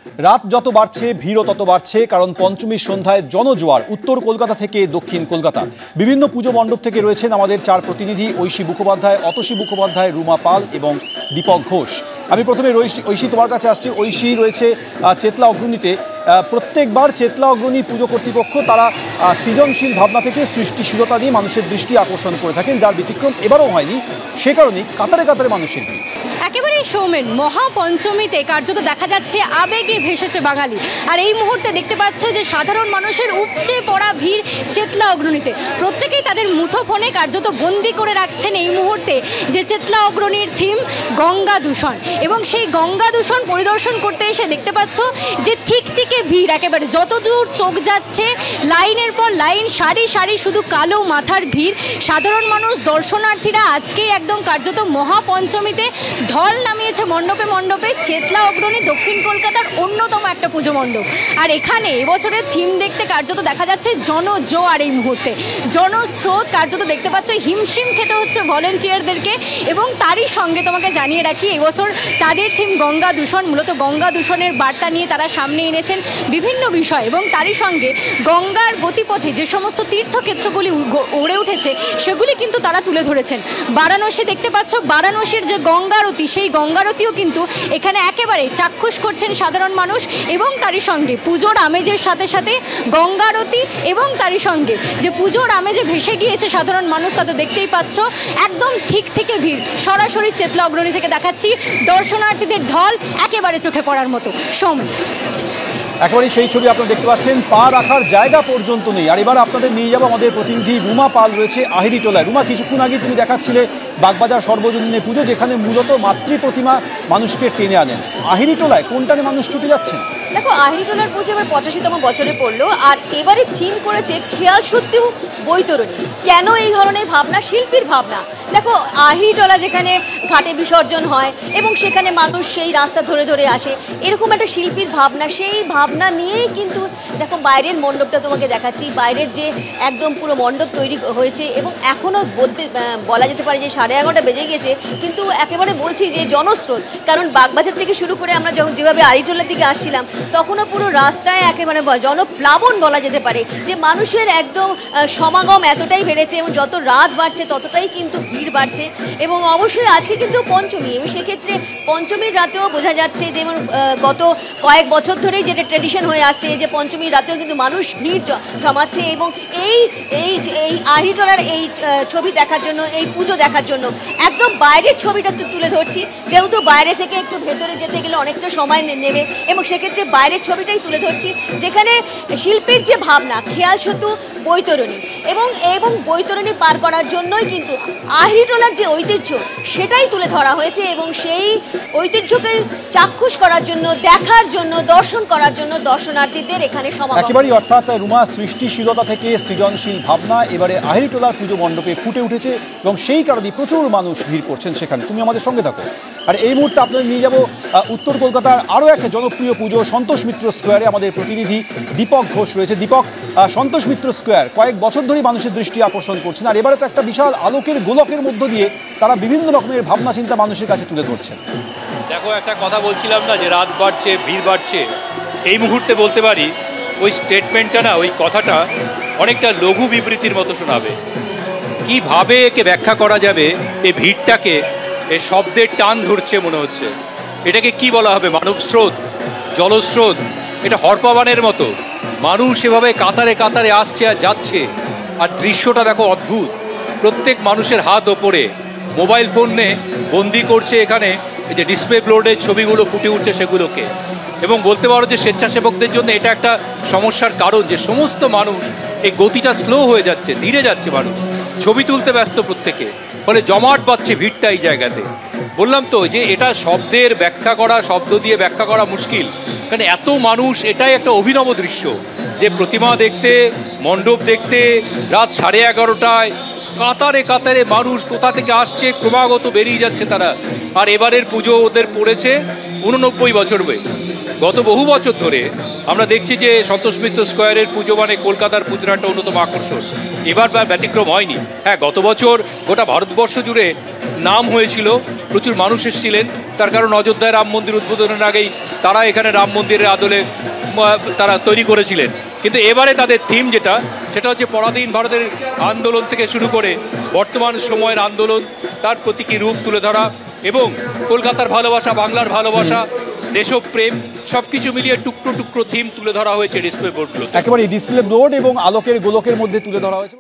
রাত যত বাড়ছে ভিড়ও তত বাড়ছে, কারণ পঞ্চমীর সন্ধ্যায় জনজোয়ার উত্তর কলকাতা থেকে দক্ষিণ কলকাতা। বিভিন্ন পুজো মণ্ডপ থেকে রয়েছেন আমাদের চার প্রতিনিধি, ঐশী মুখোপাধ্যায়, অতসী মুখোপাধ্যায়, রুমা পাল এবং দীপক ঘোষ। আমি প্রথমে ঐশী তোমার কাছে আসছি। ঐশী রয়েছে চেতলা অগ্রণীতে। প্রত্যেকবার চেতলা অগ্রণী পুজো কর্তৃপক্ষ তারা সৃজনশীল ভাবনা থেকে সৃষ্টিশীলতা দিয়ে মানুষের দৃষ্টি আকর্ষণ করে থাকেন, যার ব্যতিক্রম এবারও হয়নি। সে কারণেই কাতারে কাতারে মানুষের ভিড়। একেবারেই সৌমেন, মহাপঞ্চমীতে কার্যত দেখা যাচ্ছে আবেগে ভেসেছে বাঙালি। আর এই মুহূর্তে দেখতে পাচ্ছ যে সাধারণ মানুষের উপচে পড়া ভিড় চেতলা অগ্রণীতে। প্রত্যেকেই তাদের মুঠোফোনে কার্যত বন্দি করে রাখছেন এই মুহূর্তে যে চেতলা অগ্রণীর থিম গঙ্গা দূষণ, এবং সেই গঙ্গা দূষণ পরিদর্শন করতে এসে দেখতে পাচ্ছ যে ঠিক ভিড় একেবারে যতদূর চোখ যাচ্ছে, লাইনের পর লাইন, সারি সারি শুধু কালো মাথার ভিড়। সাধারণ মানুষ, দর্শনার্থীরা আজকেই একদম কার্যত মহাপঞ্চমীতে ঢল নামিয়েছে মণ্ডপে মণ্ডপে। চেতলা অগ্রণী দক্ষিণ কলকাতার অন্যতম একটা পুজো মণ্ডপ। আর এখানে এবছরের থিম দেখতে কার্যত দেখা যাচ্ছে জনজোয়ার। এই মুহূর্তে জনস্রোত কার্যত দেখতে পাচ্ছ, হিমশিম খেতে হচ্ছে ভলেন্টিয়ারদেরকে। এবং তারই সঙ্গে তোমাকে জানিয়ে রাখি, এবছর তাদের থিম গঙ্গা দূষণ। মূলত গঙ্গা দূষণের বার্তা নিয়ে তারা সামনে এনেছেন বিভিন্ন বিষয়, এবং তারই সঙ্গে গঙ্গার গতিপথে যে সমস্ত তীর্থক্ষেত্রগুলি গড়ে উঠেছে সেগুলি কিন্তু তারা তুলে ধরেছেন। বারাণসী দেখতে পাচ্ছ, বারাণসীর যে গঙ্গারতি, সেই গঙ্গারতিও কিন্তু এখানে একেবারে চাক্ষুষ করছেন সাধারণ মানুষ। এবং তারই সঙ্গে পুজোর আমেজের সাথে সাথে গঙ্গারতি এবং তারই সঙ্গে যে পুজোর আমেজে ভেসে গিয়েছে সাধারণ মানুষ, তা তো দেখতেই পাচ্ছ। একদম ঠিক থেকে ভিড় সরাসরি চেতলা অগ্রণী থেকে দেখাচ্ছি, দর্শনার্থীদের ঢল একেবারে চোখে পড়ার মতো। সোম, একেবারেই সেই ছবি আপনারা দেখতে পাচ্ছেন, পা রাখার জায়গা পর্যন্ত নেই। আর এবার আপনাদের নিয়ে যাবো আমাদের প্রতিনিধি রুমা পাল রয়েছে আহিরিটোলায়। রুমা, কিছুক্ষণ আগে তুমি দেখাচ্ছিলে বাগবাজার সর্বজনীনে পুজো, যেখানে মূলত মাতৃ প্রতিমা মানুষকে টেনে আনেন। আহিরিটোলায় কোনটানে মানুষ ছুটে যাচ্ছেন? দেখো, আহিরিটোলার পুজো এবার 85তম বছরে পড়লো, আর এবারে থিম করেছে খেয়াল সত্যিও বৈতরণী। কেন এই ধরনের ভাবনা? শিল্পীর ভাবনা। দেখো, আহিরিটোলা যেখানে ঘাটে বিসর্জন হয় এবং সেখানে মানুষ সেই রাস্তা ধরে ধরে আসে, এরকম একটা শিল্পীর ভাবনা। সেই ভাবনা নিয়েই কিন্তু দেখো বাইরের মণ্ডপটা তোমাকে দেখাচ্ছি। বাইরের যে একদম পুরো মণ্ডপ তৈরি হয়েছে, এবং এখনও বলা যেতে পারে যে 11:30 বেজে গেছে, কিন্তু একেবারে বলছি যে জনস্রোত। কারণ বাগবাজার থেকে শুরু করে আমরা যখন যেভাবে আহিরিটোলার দিকে আসছিলাম, তখনও পুরো রাস্তায় একেবারে জনপ্লাবন বলা যেতে পারে, যে মানুষের একদম সমাগম এতটাই বেড়েছে, এবং যত রাত বাড়ছে ততটাই কিন্তু ভিড় বাড়ছে। এবং অবশ্যই আজকে কিন্তু পঞ্চমী, এবং সেক্ষেত্রে পঞ্চমীর রাতেও বোঝা যাচ্ছে, যেমন গত কয়েক বছর ধরেই যেটা ট্র্যাডিশন হয়ে আসছে, যে পঞ্চমীর রাতেও কিন্তু মানুষ ভিড় জমাচ্ছে। এবং এই এই এই আহিরিটোলার এই ছবি দেখার জন্য, এই পুজো দেখার জন্য একদম বাইরের ছবিটা তুলে ধরছি, যেহেতু বাইরে থেকে একটু ভেতরে যেতে গেলে অনেকটা সময় নেবে, এবং সেক্ষেত্রে বাইরের ছবিটাই তুলে ধরছি, যেখানে শিল্পীর যে ভাবনা, খেয়াল শুধু বৈতরণী, এবং বৈতরণী পার করার জন্যই কিন্তু আহিরিটোলার যে ঐতিহ্য সেটাই তুলে ধরা হয়েছে। এবং সেই ঐতিহ্যকে চাক্ষুষ করার জন্য, দেখার জন্য, দর্শন করার জন্য দর্শনার্থীদের এখানে সমাগম। একেবারেই, অর্থাৎ রুমা, সৃষ্টিশীলতা থেকে সৃজনশীল ভাবনা এবারে আহিরিটোলার পুজো মণ্ডপে ফুটে উঠেছে, এবং সেই কারণে প্রচুর মানুষ ভিড় করছেন সেখানে। তুমি আমাদের সঙ্গে থাকো। আর এই মুহূর্তে আপনাদের নিয়ে যাবো উত্তর কলকাতার আরও এক জনপ্রিয় পুজো সন্তোষ মিত্র স্কোয়ারে। আমাদের প্রতিনিধি দীপক ঘোষ রয়েছে। দীপক, সন্তোষ মিত্র স্কোয়ার কয়েক বছর ধরেই মানুষের দৃষ্টি আকর্ষণ করছেন, আর এবারে তো একটা বিশাল আলোকের গোলকের মধ্য দিয়ে তারা বিভিন্ন রকমের ভাবনা চিন্তা মানুষের কাছে তুলে ধরছেন। দেখো, একটা কথা বলছিলাম না যে রাত বাড়ছে, ভিড় বাড়ছে, এই মুহূর্তে বলতে পারি ওই স্টেটমেন্টটা না, ওই কথাটা অনেকটা লঘু বিবৃতির মতো শোনাবে। কীভাবে একে ব্যাখ্যা করা যাবে এই ভিড়টাকে? এই শব্দের টান ধরছে মনে হচ্ছে। এটাকে কি বলা হবে? মানব স্রোত, জলস্রোত, এটা হরপাবানের মতো মানুষ এভাবে কাতারে কাতারে আসছে আর যাচ্ছে। আর দৃশ্যটা দেখো অদ্ভুত। প্রত্যেক মানুষের হাত ওপরে, মোবাইল ফোনে বন্দি করছে এখানে, এই যে ডিসপ্লে বোর্ডের ছবিগুলো ফুটে উঠছে সেগুলোকে। এবং বলতে পারো যে স্বেচ্ছাসেবকদের জন্য এটা একটা সমস্যার কারণ, যে সমস্ত মানুষ এই গতিটা স্লো হয়ে যাচ্ছে, ধীরে যাচ্ছে, মানুষ ছবি তুলতে ব্যস্ত প্রত্যেকে, ফলে জমাট বাঁধছে ভিড়টা এই জায়গাতে। বললাম তো যে এটা শব্দের ব্যাখ্যা করা, শব্দ দিয়ে ব্যাখ্যা করা মুশকিল, কারণ এত মানুষ। এটাই একটা অভিনব দৃশ্য, যে প্রতিমা দেখতে, মণ্ডপ দেখতে রাত 11:30টায় কাতারে কাতারে মানুষ কোথা থেকে আসছে, ক্রমাগত বেরিয়ে যাচ্ছে তারা। আর এবারের পুজো ওদের পড়েছে 89 বছর বয়ে। গত বহু বছর ধরে আমরা দেখছি যে সন্তোষ মিত্র স্কোয়ারের পুজো মানে কলকাতার পুজোর একটা অন্যতম আকর্ষণ। এবার ব্যতিক্রম হয়নি। হ্যাঁ, গত বছর গোটা ভারতবর্ষ জুড়ে নাম হয়েছিল, প্রচুর মানুষ এসেছিলেন, তার কারণ অযোধ্যায় রাম মন্দির উদ্বোধনের আগেই তারা এখানে রাম মন্দিরের আদলে তারা তৈরি করেছিলেন। কিন্তু এবারে তাদের থিম সেটা হচ্ছে পরাধীন ভারতের আন্দোলন থেকে শুরু করে বর্তমান সময়ের আন্দোলন, তার প্রতীকী রূপ তুলে ধরা এবং কলকাতার ভালোবাসা, বাংলার ভালোবাসা, দেশপ্রেম সবকিছু মিলিয়ে টুকরো টুকরো থিম তুলে ধরা হয়েছে ডিসপ্লে বোর্ডগুলো। একেবারে ডিসপ্লে বোর্ড এবং আলোকের গোলকের মধ্যে তুলে ধরা হয়েছে।